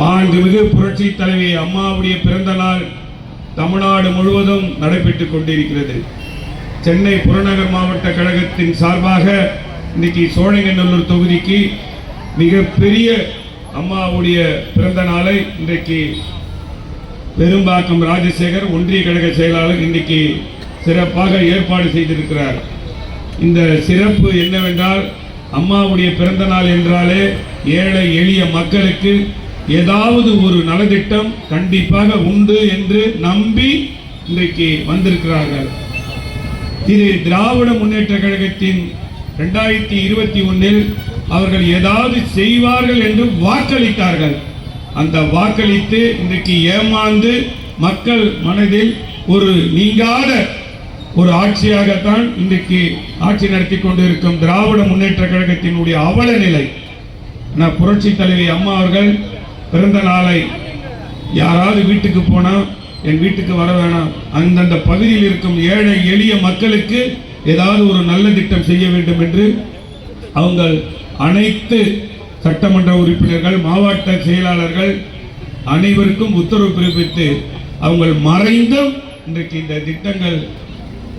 மாண்புமிகு புரட்சி தலைவி அம்மாவுடைய பிறந்த நாள் தமிழ்நாடு முழுவதும் நடைபெற்றுக் கொண்டிருக்கிறது. சென்னை புறநகர் மாவட்ட கழகத்தின் சார்பாக இன்னைக்கு சோழிங்கநல்லூர் தொகுதிக்கு மிகப்பெரிய அம்மாவுடைய பிறந்த நாளை இன்றைக்கு பெரும்பாக்கம் ராஜசேகர் ஒன்றிய கழக செயலாளர் இன்னைக்கு சிறப்பாக ஏற்பாடு செய்திருக்கிறார். இந்த சிறப்பு என்னவென்றால், அம்மாவுடைய பிறந்த நாள் என்றாலே ஏழை எளிய மக்களுக்கு ஏதாவது ஒரு நலத்திட்டம் கண்டிப்பாக உண்டு என்று நம்பி இன்றைக்கு வந்திருக்கிறார்கள். இது திராவிட முன்னேற்ற கழகத்தின் 2021 அவர்கள் ஏதாவது செய்வார்கள் என்று வாக்களித்தார்கள். அந்த வாக்களித்து இன்றைக்கு ஏமாந்து மக்கள் மனதில் ஒரு நீங்காத ஒரு ஆட்சியாகத்தான் இன்றைக்கு ஆட்சி நடத்தி கொண்டிருக்கும் திராவிட முன்னேற்ற கழகத்தினுடைய அவல நிலை. புரட்சி தலைவி அம்மா அவர்கள் பிறந்த நாளை யாராவது வீட்டுக்கு போனா என் வீட்டுக்கு வர வேணாம், அந்தந்த பகுதியில் இருக்கும் ஏழை எளிய மக்களுக்கு ஏதாவது ஒரு நல்ல திட்டம் செய்ய வேண்டும் என்று அவங்க அனைத்து சட்டமன்ற உறுப்பினர்கள் மாவட்ட செயலாளர்கள் அனைவருக்கும் உத்தரவு பிறப்பித்து அவங்க மறைந்தும் இன்றைக்கு இந்த திட்டங்கள்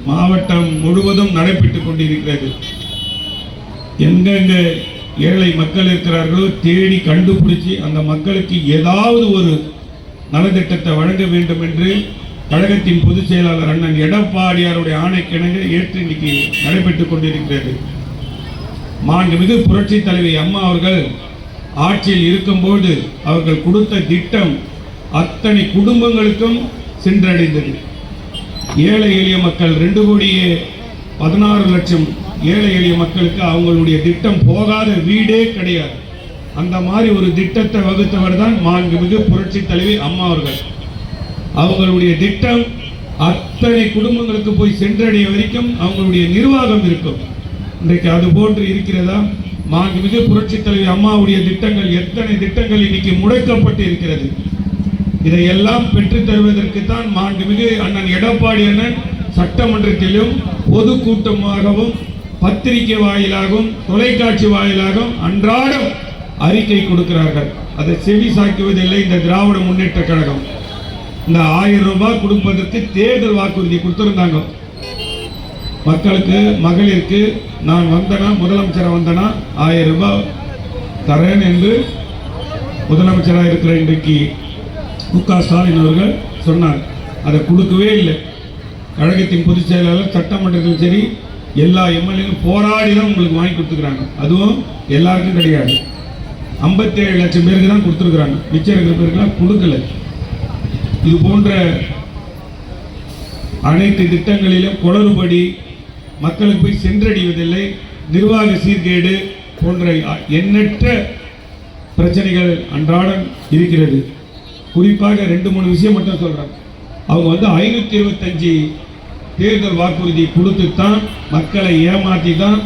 மாவட்டம் முழுவதும் நடைபெற்றுக் கொண்டிருக்கிறது. எங்கெங்க ஏழை மக்கள் இருக்கிறார்களோ தேடி கண்டுபிடிச்சு அந்த மக்களுக்கு ஏதாவது ஒரு நலத்திட்டத்தை வழங்க வேண்டும் என்று கழகத்தின் பொதுச் செயலாளர் அண்ணன் எடப்பாடியாருடைய ஆணைக்கிணங்க ஏற்று இன்னைக்கு நடைபெற்றுக் கொண்டிருக்கிறது. மாண்புமிகு புரட்சி தலைவி அம்மா அவர்கள் ஆட்சியில் இருக்கும்போது அவர்கள் கொடுத்த திட்டம் அத்தனை குடும்பங்களுக்கும் சென்றடைந்தது. ஏழை எளிய மக்கள் 2,16,00,000 ஏழை எளிய மக்களுக்கு அவங்களுடைய திட்டம் போகாத வீடே கிடையாது. அந்த மாதிரி ஒரு திட்டத்தை வகுத்தவர் தான் மாண்புமிகு புரட்சி தலைவி அம்மா அவர்கள். அவங்களுடைய திட்டம் அத்தனை குடும்பங்களுக்கு போய் சென்றடைய வரைக்கும் அவங்களுடைய நிர்வாகம் இருக்கும். இன்றைக்கு அது போன்று இருக்கிறதா? மாண்புமிகு புரட்சி தலைவி அம்மாவுடைய திட்டங்கள் எத்தனை திட்டங்கள் இன்னைக்கு முடக்கப்பட்டு இருக்கிறது. இதையெல்லாம் பெற்றுத் தருவதற்கு தான் மாண்புமிகு அண்ணன் எடப்பாடி அண்ணன் சட்டமன்றத்திலும் பொதுக்கூட்டமாகவும் பத்திரிகை வாயிலாகவும் தொலைக்காட்சி வாயிலாகவும் அன்றாடம் அறிக்கை கொடுக்கிறார்கள். அதை செவி சாக்குவதில்லை இந்த திராவிட முன்னேற்ற கழகம். இந்த 1000 ரூபாய் கொடுப்பதற்கு தேர்தல் வாக்குறுதி கொடுத்திருந்தாங்க. மக்களுக்கு மகளிருக்கு நான் வந்தனா முதலமைச்சராக வந்தனா 1000 ரூபாய் தரேன் என்று முதலமைச்சராக இருக்கிற இன்றைக்கு மு.க. ஸ்டாலின் அவர்கள் சொன்னார். அதை கொடுக்கவே இல்லை. கழகத்தின் பொதுச் செயலாளர் சட்டமன்றத்தில் சரி எல்லா எம்எல்ஏவும் போராடி தான் உங்களுக்கு வாங்கி கொடுத்துக்கிறாங்க. அதுவும் எல்லாருக்கும் கிடையாது. 57 லட்சம் பேருக்கு தான் கொடுத்துருக்குறாங்க. மிச்சம் இருக்கிற பேருக்குலாம் கொடுக்கல. இது போன்ற அனைத்து திட்டங்களிலும் குளறுபடி, மக்களுக்கு போய் சென்றடைவதில்லை, நிர்வாக சீர்கேடு போன்ற எண்ணற்ற பிரச்சனைகள் அன்றாடம் இருக்கிறது. குறிப்பாக 2-3 விஷயம் மட்டும் சொல்றாங்க. அவங்க 525 தேர்தல் வாக்குறுதி கொடுத்து தான் மக்களை ஏமாற்றி தான்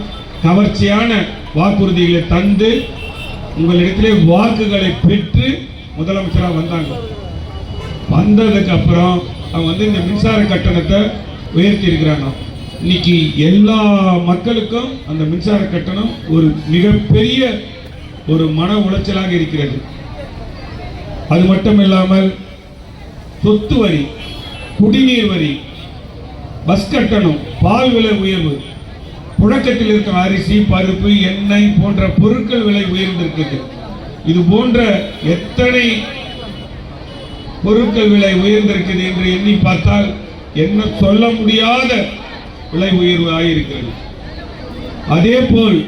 கவர்ச்சியான வாக்குறுதிகளை தந்து உங்களிடத்திலே வாக்குகளை பெற்று முதலமைச்சராக வந்தாங்க. வந்ததுக்கு அப்புறம் அவங்க இந்த மின்சார கட்டணத்தை உயர்த்தி இருக்கிறாங்க. இன்னைக்கு எல்லா மக்களுக்கும் அந்த மின்சார கட்டணம் ஒரு மிகப்பெரிய ஒரு மன உளைச்சலாக இருக்கிறது. அது மட்டும் இல்லாமல் சொத்து வரி, குடிநீர் வரி, பஸ் கட்டணம், பால் விலை உயர்வு, புழக்கத்தில் இருக்கிற அரிசி, பருப்பு, எண்ணெய் போன்ற பொருட்கள் விலை உயர்ந்திருக்கிறது. இது போன்ற எத்தனை பொருட்கள் விலை உயர்ந்திருக்கிறது என்று எண்ணி பார்த்தால் என்ன சொல்ல முடியாத விலை உயர்வு ஆகியிருக்கிறது. அதே போல்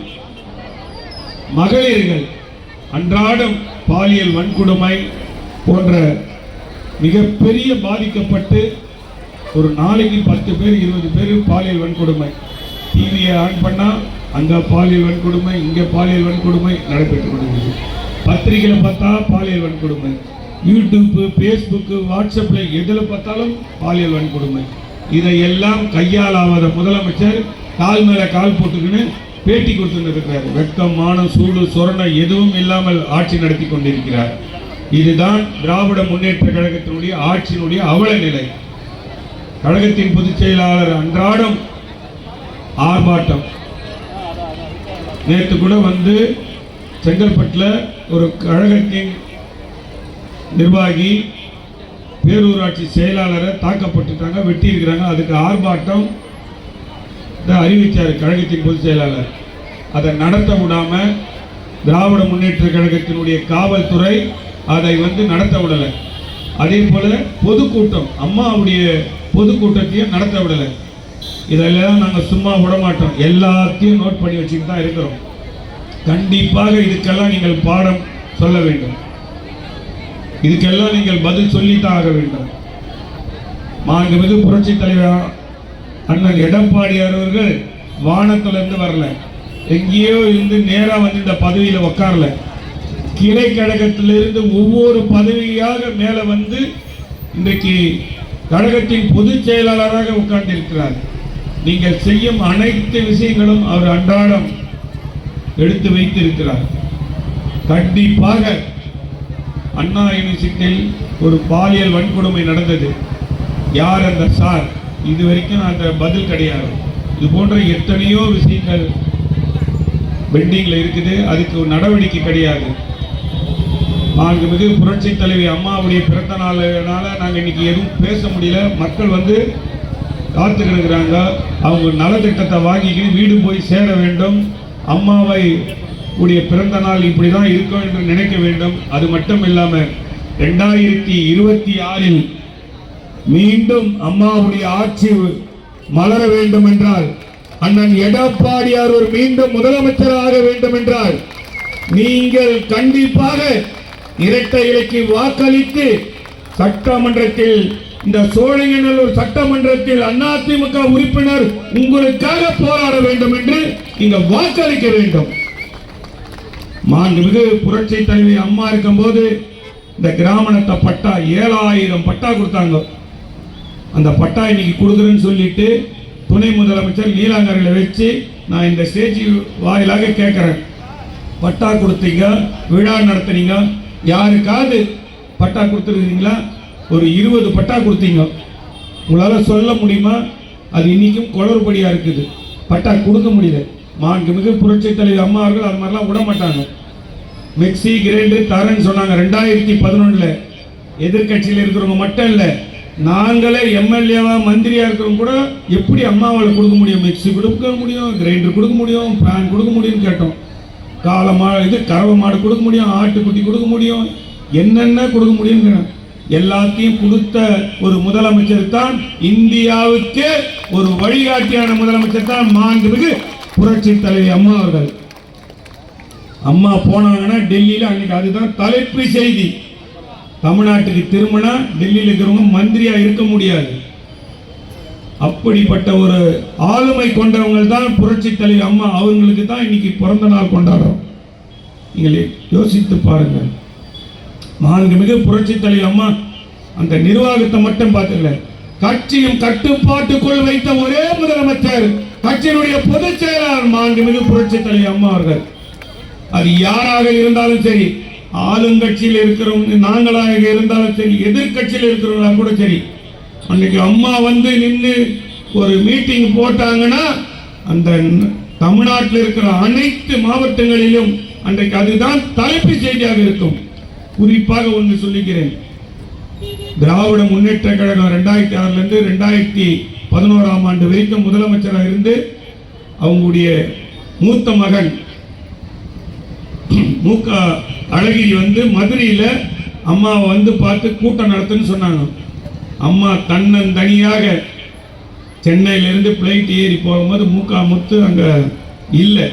மகளிர்கள் அன்றாடம் பாலியல் வன்கொடுமை போன்ற மிகப்பெரிய பாதிக்கப்பட்டு ஒரு நாளைக்கு 10 பேர் 20 பேர் பாலியல் வன்கொடுமை. டிவியை ஆன் பண்ணா அங்க பாலியல் வன்கொடுமை, இங்க பாலியல் வன்கொடுமை நடைபெற்றுக் கொண்டிருக்கிறது. பத்திரிகையில் பார்த்தா பாலியல் வன்கொடுமை, யூடியூப், பேஸ்புக், வாட்ஸ்அப்ல எதில் பார்த்தாலும் பாலியல் வன்கொடுமை. இதையெல்லாம் கையாளாத முதலமைச்சர் கால் மேல கால் போட்டுக்கின்னு பேட்டி கொடுத்துருக்கிறார். வெட்கம், மானம், சூடு, சொரணை எதுவும் இல்லாமல் ஆட்சி நடத்தி கொண்டிருக்கிறார். இதுதான் திராவிட முன்னேற்ற கழகத்தினுடைய ஆட்சியினுடைய அவல நிலை. கழகத்தின் பொதுச் செயலாளர் அன்றாடம் ஆர்ப்பாட்டம். நேற்று கூட செங்கல்பட்டில் ஒரு கழகத்தின் நிர்வாகி பேரூராட்சி செயலாளரை தாக்கப்பட்டுட்டாங்க, வெட்டி இருக்கிறாங்க. அதுக்கு ஆர்ப்பாட்டம் அறிவித்தார் கழகத்தின் பொதுச் செயலாளர். அதை நடத்த விடாம திராவிட முன்னேற்ற கழகத்தினுடைய காவல்துறை அதை நடத்த விடலை. அதே போல பொதுக்கூட்டம், அம்மாவுடைய பொதுக்கூட்டத்தையும் நடத்த விடலை. இதெல்லாம் நாங்கள் சும்மா விட மாட்டோம், எல்லாத்தையும் நோட் பண்ணி வச்சுட்டு தான் இருக்கிறோம். கண்டிப்பாக இதுக்கெல்லாம் நீங்கள் பாடம் சொல்ல வேண்டும், இதுக்கெல்லாம் நீங்கள் பதில் சொல்லித்தான் ஆக வேண்டும். மாண்புமிகு புரட்சி தலைவர் அண்ணன் எடப்பாடியார் அவர்கள் வானத்திலிருந்து வரல, எங்கேயோ இருந்து நேரா இந்த பதவியில உட்காரல. கிளை கழகத்திலிருந்து ஒவ்வொரு பதவியாக மேல இன்றைக்கு கழகத்தின் பொதுச் செயலாளராக உட்கார்ந்து இருக்கிறார். நீங்கள் செய்யும் அனைத்து விஷயங்களும் அவர் அன்றாடம் எடுத்து வைத்து இருக்கிறார். கண்டிப்பாக அண்ணா யூனிவர்சிட்டியில் ஒரு பாலியல் வன்கொடுமை நடந்தது. யார் அந்த சார்? இதுவரைக்கும் அந்த பதில் கிடையாது. இது போன்ற எத்தனையோ விஷயங்கள் பெண்டிங்ல இருக்குது, அதுக்கு ஒரு நடவடிக்கை கிடையாது. மாண்புமிகு புரட்சி தலைவி அம்மாவுடைய பிறந்த நாள்னால நாங்கள் இன்னைக்கு எதுவும் பேச முடியல. மக்கள் காத்து கிடக்குறாங்க. அவங்க நலத்திட்டத்தை வாங்கிக்கிட்டு வீடு போய் சேர வேண்டும். அம்மாவை உடைய பிறந்த நாள் இப்படிதான் இருக்கும் என்று நினைக்க வேண்டும். அது மட்டும் இல்லாம 2026 மீண்டும் அம்மாவுடைய ஆட்சி மலர வேண்டும் என்றால், அண்ணன் எடப்பாடியார் ஒரு மீண்டும் முதலமைச்சராக வேண்டும் என்றால், நீங்கள் கண்டிப்பாக இரட்டை இலைக்கு வாக்களித்து சட்டமன்றத்தில், இந்த சோழிங்கநல்லூர் சட்டமன்றத்தில் அதிமுக உறுப்பினர் உங்களுக்காக போராட வேண்டும் என்று நீங்க வாக்களிக்க வேண்டும். மாண்புமிகு புரட்சி தலைவி அம்மா இருக்கும் போது இந்த கிராமணத்தை பட்டா 7000 பட்டா கொடுத்தாங்க. அந்த பட்டா இன்னைக்கு கொடுக்குறேன்னு சொல்லிட்டு துணை முதலமைச்சர் நீலாங்கரையில் வச்சு நான் இந்த ஸ்டேஜ் வாயிலாக கேட்கிறேன். பட்டா கொடுத்தீங்க, விழா நடத்துனீங்க, யாருக்காவது பட்டா கொடுத்துருக்கீங்களா? ஒரு 20 பட்டா கொடுத்தீங்க. உங்களால் சொல்ல முடியுமா? அது இன்னைக்கும் குளறுபடியா இருக்குது, பட்டா கொடுக்க முடியல. மாண்புமிகு புரட்சி தலைவர் அம்மா அவர்கள் அது மாதிரிலாம் விட மாட்டாங்க. மிக்சி கிரைண்டர் தரேன்னு சொன்னாங்க 2011. எதிர்கட்சியில் இருக்கிறவங்க மட்டும் இல்லை, நாங்களே எம்எல்ஏவா மந்திரியா இருக்கிறவங்க கூட எப்படி அம்மாவால் கொடுக்க முடியும்? மிக்சி கொடுக்க முடியும், கிரைண்டர் கொடுக்க முடியும், ஃபேன் கொடுக்க முடியும்னு கேட்டோம். கறவை மாடு கொடுக்க முடியும், ஆட்டுக்குட்டி கொடுக்க முடியும், என்னென்ன கொடுக்க முடியும். எல்லாத்தையும் கொடுத்த ஒரு முதலமைச்சர் தான் இந்தியாவுக்கு ஒரு வழிகாட்டியான முதலமைச்சர் தான் மாண்புமிகு புரட்சி தலைவி அம்மா அவர்கள். அம்மா போனாங்கன்னா டெல்லியில அன்னைக்கு அதுதான் தலைப்பு செய்தி. தமிழ்நாட்டுக்கு திரும்பினா டெல்லியில் இருக்கிறவங்க மந்திரியா இருக்க முடியாது. அப்படிப்பட்ட ஒரு ஆளுமை கொண்டவங்க தான் புரட்சி தலைவி அம்மா. அவங்களுக்கு தான் இன்னைக்கு பிறந்த நாள் கொண்டாடுறோம். நீங்கள் யோசித்து பாருங்கள். மாண்புமிகு புரட்சி தலைவி அம்மா அந்த நிர்வாகத்தை மட்டும் பார்த்துக்கல, கட்சியும் கட்டுப்பாட்டுக்குள் வைத்த ஒரே முதலமைச்சர் கட்சியினுடைய பொதுச் செயலாளர் மாண்புமிகு புரட்சி தலைவி அம்மா அவர்கள். அது யாராக இருந்தாலும் சரி, ஆளுங்கட்சியில் இருக்கிறவங்க நாங்களாக இருந்தாலும் சரி, எதிர்கட்சியில் இருக்கிறவங்க கூட சரி, அன்னைக்கு அம்மா நின்று ஒரு மீட்டிங் போட்டாங்கன்னா அந்த தமிழ்நாட்டில் இருக்கிற அனைத்து மாவட்டங்களிலும் அன்றைக்கு அதுதான் தலைப்பு செய்தியாக இருக்கும். குறிப்பாக ஒன்று சொல்லிக்கிறேன், திராவிட முன்னேற்ற கழகம் 2006 2011 ஆண்டு வரைக்கும் முதலமைச்சராக இருந்து அவங்களுடைய மூத்த மகன் மூக்க அழகிரி மதுரையில் அம்மாவை பார்த்து கூட்டம் நடத்துன்னு சொன்னாங்க. அம்மா தன்னந்தனியாக சென்னையிலிருந்து பிளைட் ஏறி போகும்போது மூக்காமுத்து அங்கே இல்லை.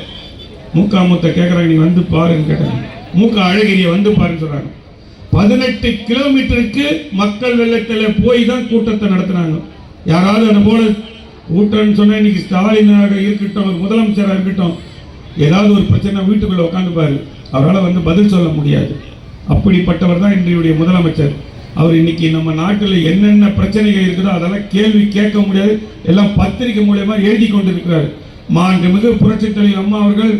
மூக்காமுத்தை கேட்குறாங்க, நீ பாருன்னு கேட்டாங்க. மூக்க அழகிரியை பாருன்னு சொல்றாங்க. 18 கிலோமீட்டருக்கு மக்கள் வெள்ளத்தில் போய் தான் கூட்டத்தை நடத்தினாங்க. யாராவது அது போல கூட்டம்னு சொன்னா இன்னைக்கு ஸ்டாலினாக இருக்கட்டும், முதலமைச்சராக இருக்கட்டும், ஏதாவது ஒரு பிரச்சனை வீட்டுக்குள்ள உட்காந்துப்பாரு, அவரால் பதில் சொல்ல முடியாது. அப்படிப்பட்டவர் தான் இன்றைய முதலமைச்சர். அவர் இன்னைக்கு நம்ம நாட்டில் என்னென்ன பிரச்சனைகள் இருக்குதோ அதெல்லாம் கேள்வி கேட்க முடியாது, எல்லாம் பத்திரிகை மூலமா எழுதி கொண்டிருக்கிறார். மாண்புமிகு புரட்சி தலைவர் அம்மா அவர்கள்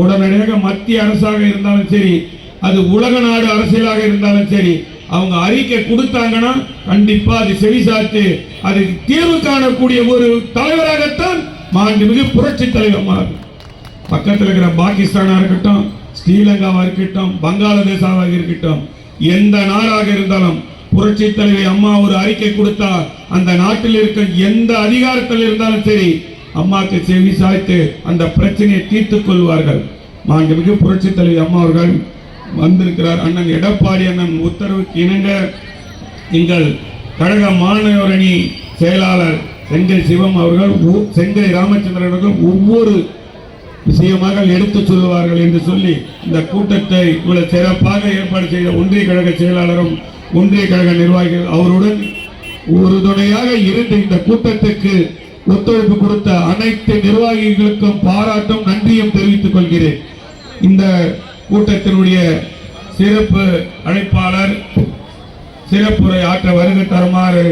உடனடியாக மத்திய அரசாக இருந்தாலும் சரி, அது உலக நாடு அரசியலாக இருந்தாலும் சரி, அவங்க அறிக்கை கொடுத்தாங்கன்னா கண்டிப்பா அது செவிசாத்து அதுக்கு தீர்வு காணக்கூடிய ஒரு தலைவராகத்தான் மாண்புமிகு புரட்சி தலைவர் அம்மா. பக்கத்தில் இருக்கிற பாகிஸ்தானா இருக்கட்டும், ஸ்ரீலங்காவா இருக்கட்டும், பங்களாதேஷாவாக இருக்கட்டும், எந்த நாடாக இருந்தாலும் புரட்சி தலைவி அம்மா ஒரு அறிக்கை கொடுத்தால் அந்த நாட்டில் இருக்க எந்த அதிகாரத்தில் இருந்தாலும் சரி அம்மாக்கு செவி சாய்த்து அந்த பிரச்சனையை தீர்த்துக் கொள்வார்கள். மாண்புமிகு புரட்சி தலைவி அம்மா அவர்கள் வந்திருக்கிறார். அண்ணன் எடப்பாடி அண்ணன் உத்தரவுக்கு இணங்க எங்கள் கழக மாணவர் அணி செயலாளர் செங்கை சிவம் அவர்கள் செங்கை ராமச்சந்திரன் அவர்கள் ஒவ்வொரு விஷயமாக எடுத்து சொல்லுவார்கள் என்று சொல்லி இந்த கூட்டத்தை இவ்வளவு சிறப்பாக ஏற்பாடு செய்த ஒன்றிய கழக செயலாளரும் ஒன்றிய கழக நிர்வாகிகள் அவருடன் உறுதுணையாக இருந்து இந்த கூட்டத்துக்கு ஒத்துழைப்பு கொடுத்த அனைத்து நிர்வாகிகளுக்கும் பாராட்டும் நன்றியும் தெரிவித்துக் கொள்கிறேன். இந்த கூட்டத்தினுடைய சிறப்பு அழைப்பாளர் சிறப்புரை ஆற்ற வருகை தருமாறு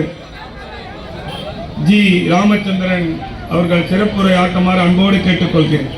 ஜி ராமச்சந்திரன் அவர்கள் சிறப்புரை ஆற்றுமாறு அன்போடு கேட்டுக்கொள்கிறேன்.